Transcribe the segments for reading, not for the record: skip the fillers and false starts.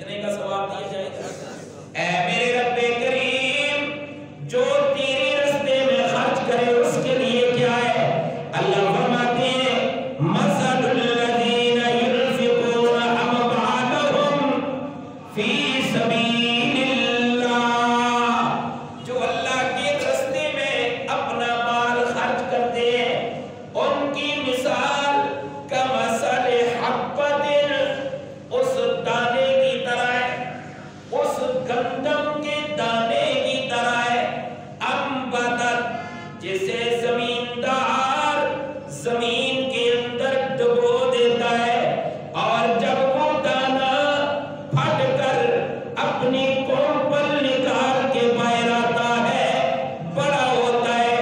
کتنے کا ثواب دیا جائے گا؟ اے میرے رب کریم، جو تیرے راستے میں خرچ کرے اس کے لیے کیا ہے؟ اللہ فرماتے ہیں مثل الذین ينفقون اموالهم فی سبیل اللہ، جو اللہ کے راستے میں اپنا مال خرچ کرتے ہیں ان کی مثال کمثل حبۃ، اس دانے کی طرح ہے، اس گندم کے دانے کی طرح ہے، انبتت، جسے زمیندار زمین کے اندر ڈبو دیتا ہے، اور جب وہ دانا پھٹ کر اپنی کونپل نکال کے باہر آتا ہے، بڑا ہوتا ہے،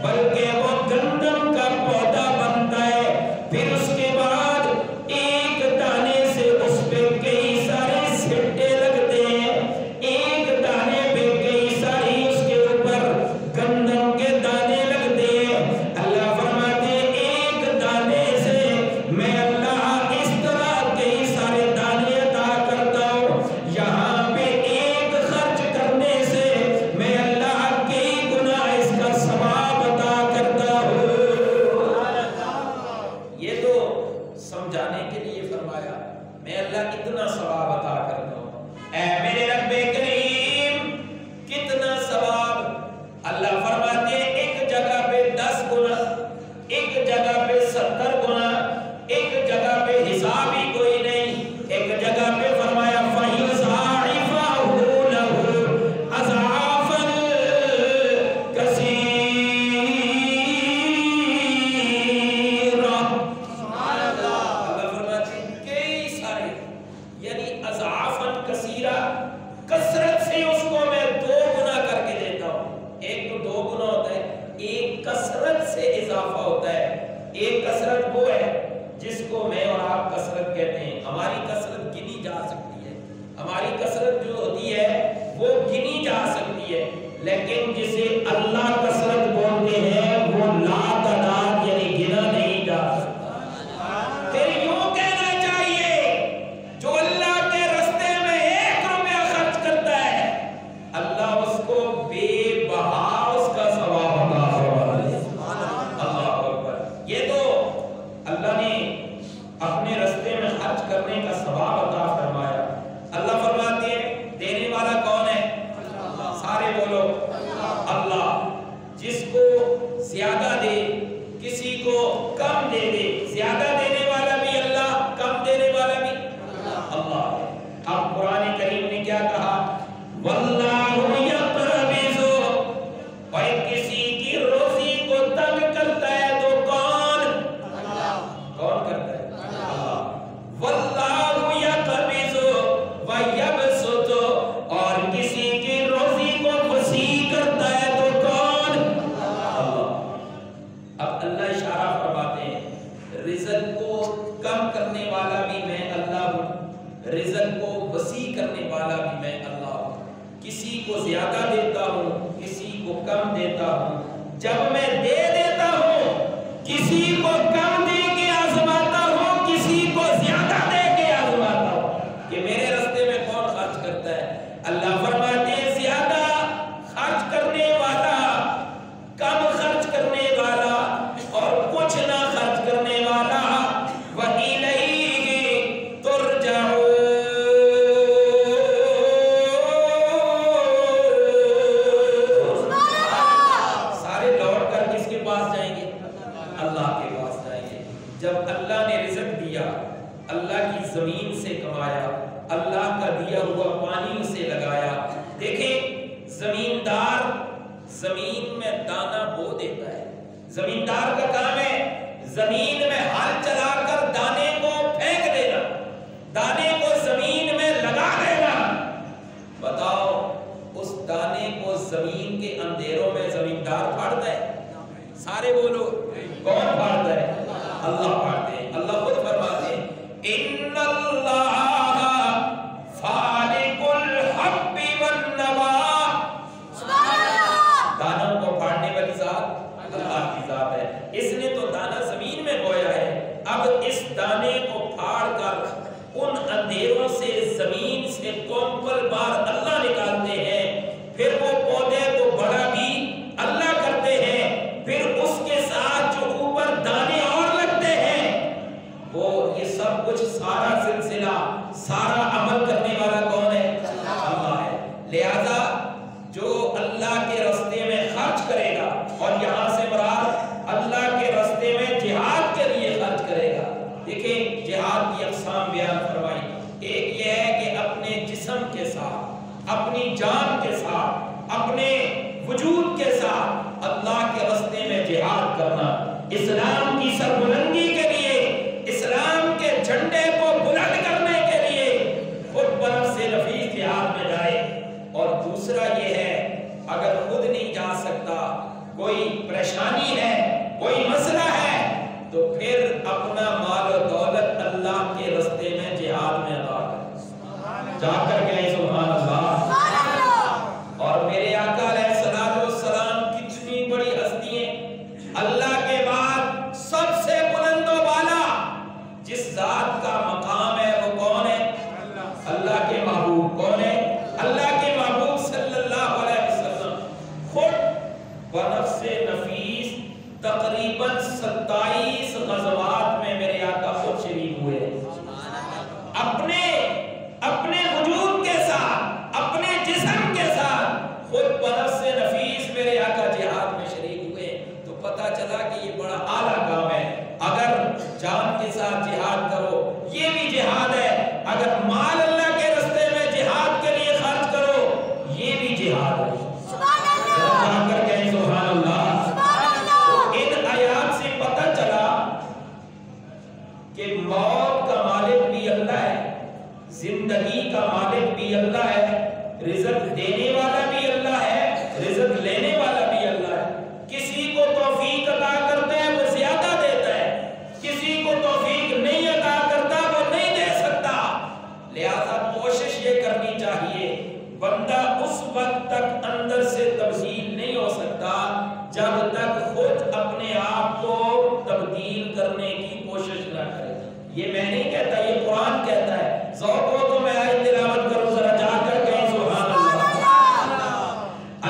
بلکہ وہ گندم کا پودا بنتا ہے، پھر اس کے بعد ایک دانے سے اس پہ کئی سارے سٹے لگتے ہیں، ایک دانے پہ کئی ساری اس کے اوپر گندم کے دانے لگتے ہیں۔ اللہ فرماتے ہیں ایک دانے سے میں اللہ اس طرح کئی سارے دانے عطا کرتا ہوں، یہاں پہ ایک خرچ کرنے سے میں اللہ کئی گنا اس کا ثواب عطا کرتا ہوں۔ یہ تو سمجھانے کے لیے فرمایا میں اللہ کتنا ثواب عطا کرتا ہوں۔ اے میرے رب کریم، کتنا ثواب! اللہ فرماتے ہیں ایک جگہ پہ 10 گنا، ایک جگہ پہ 70 گنا، ایک جگہ پہ حساب ہی کوئی نہیں، ایک جگہ پہ فرمایا فَيُضَاعِفَهُ لَهُ أَضْعَافًا كَثِيرًا۔ اللہ فرماتے ہیں کئی سارے، یعنی اضعافاً کثیرہ، کثرت سے اس کو میں 2 گنا کر کے دیتا ہوں۔ ایک تو 2 گنا ہوتا ہے، ایک کثرت سے اضافہ ہوتا ہے۔ ایک کثرت وہ ہے جس کو میں اور آپ کثرت کہتے ہیں، ہماری کثرت گنی جا سکتی ہے، ہماری کثرت جو ہوتی ہے وہ گنی جا سکتی ہے، لیکن جسے اللہ کثرت بولتے ہیں وہ لا تعداد یعنی گنا نہیں جا سکتا۔ پھر یوں کہنا چاہیے جو اللہ کے راستے میں 1 روپیہ خرچ کرتا ہے، اللہ اس کو بے بہا اس کا ثواب عطا فرماتا ہے۔ اللہ اکبر! یہ تو اللہ نے اپنے راستے میں خرچ کرنے کا ثواب عطا فرمایا۔ اللہ فرماتے ہیں دینے والا کون ہے؟ سارے بولو اللہ، جس کو زیادہ دے کسی کو کم دے دے، زیادہ دینے والا بھی اللہ، کم دینے والا بھی اللہ ہے۔ اب قرآن کریم نے کیا کہا؟ واللہ یقبض، اور کسی کی روزی کو تنگ کرتا ہے تو کون کرتا ہے؟ اللہ۔ واللہ یقبض ویبسط، اور کسی کی روزی کو وسیع کرتا ہے تو کون؟ اللہ۔ اب اللہ اشارہ فرماتے ہیں رزق کو کم کرنے والا بھی میں اللہ ہوں، رزق کو وسیع کرنے والا بھی میں اللہ ہوں، کسی کو زیادہ دیتا ہوں، کسی کو کم دیتا ہوں۔ جب میں دے دیتا ہوں کسی کو کم دے کے آزماتا ہوں، کسی کو زیادہ دے کے آزماتا ہوں کہ میرے راستے میں کون خرچ کرتا ہے۔ اللہ فرماتے ہیں زیادہ خرچ کرنے والا، کم خرچ کرنے والا اور کچھ نہ خرچ کرنے والا، وَإِلَيْهِ تُرْجَعُونَ، سارے لوٹ کر کس کے پاس جائیں گے؟ اللہ کے پاس جائیں گے۔ جب اللہ نے رزق دیا، اللہ کی زمین سے کمایا، اللہ کا دیا ہوا پانی اسے لگایا۔ دیکھیں زمیندار زمین میں دانا بو دیتا ہے، زمیندار کا کام ہے زمین میں ہل چلا کر دانے کو پھینک دینا، دانے کو زمین میں لگا دینا۔ بتاؤ اس دانے کو زمین کے اندھیروں میں زمیندار پھاڑتا ہے؟ سارے بولو کون پھاڑتا ہے؟ اللہ پھاڑتے ہیں۔ اللہ خود فرماتے ہیں ان اللہ فالق الحب والنوا، دانوں کو پھاڑنے والی ذات اللہ کی ذات ہے۔ اس نے تو دانا زمین میں بویا ہے، اب ساتھ، اپنی جان کے ساتھ، اپنے وجود کے ساتھ اللہ کے راستے میں جہاد کرنا، اسلام کی سربلندی کے لیے، اسلام کے جھنڈے کو بلند کرنے کے لیے خود بنفس نفیس جہاد میں جائے۔ اور دوسرا یہ ہے اگر خود نہیں جا سکتا، کوئی پریشانی ہے، کوئی مسئلہ ہے، تو پھر اپنا مال و دولت اللہ کے راستے میں جہاد میں ادا کرے، جا کر کہیں سبحان اللہ۔ اور میرے آقا علیہ الصلوۃ والسلام کتنی بڑی ہستی ہیں، اللہ کے بعد سب سے بلند و بالا جس ذات کا مقام ہے وہ کون ہے؟ اللہ کے محبوب۔ کون ہے؟ اللہ کے محبوب صلی اللہ علیہ وسلم خود بنفس نفیس تقریباً 27 غزوات میں میرے آقا خود شریک ہوئے، اپنے وجود کے ساتھ، اپنے جسم کے ساتھ خود بنفس نفیس میرے آقا جہاد میں شریک ہوئے۔ تو پتہ چلا کہ یہ بڑا اعلیٰ کام ہے۔ اگر جان کے ساتھ جہاد کرو یہ بھی جہاد ہے، اگر مال اللہ کے راستے میں جہاد کے لیے خرچ کرو یہ بھی جہاد ہے۔ سبحان اللہ، کہیں سبحان اللہ۔ تو ان آیات سے پتہ چلا کہ موت کا مالک بھی اللہ ہے، زندگی کا مالک بھی اللہ ہے، رزق دینے والا بھی اللہ ہے، رزق لینے والا بھی اللہ ہے۔ کسی کو توفیق عطا کرتا ہے وہ زیادہ دیتا ہے، کسی کو توفیق نہیں عطا کرتا وہ نہیں دے سکتا۔ لہذا کوشش یہ کرنی چاہیے، بندہ اس وقت تک اندر سے تبدیل نہیں ہو سکتا جب تک خود اپنے آپ کو تبدیل کرنے کی کوشش نہ کرے۔ یہ میں نہیں کہتا، یہ قرآن کہتا ہے۔ ذوق ہو تو میں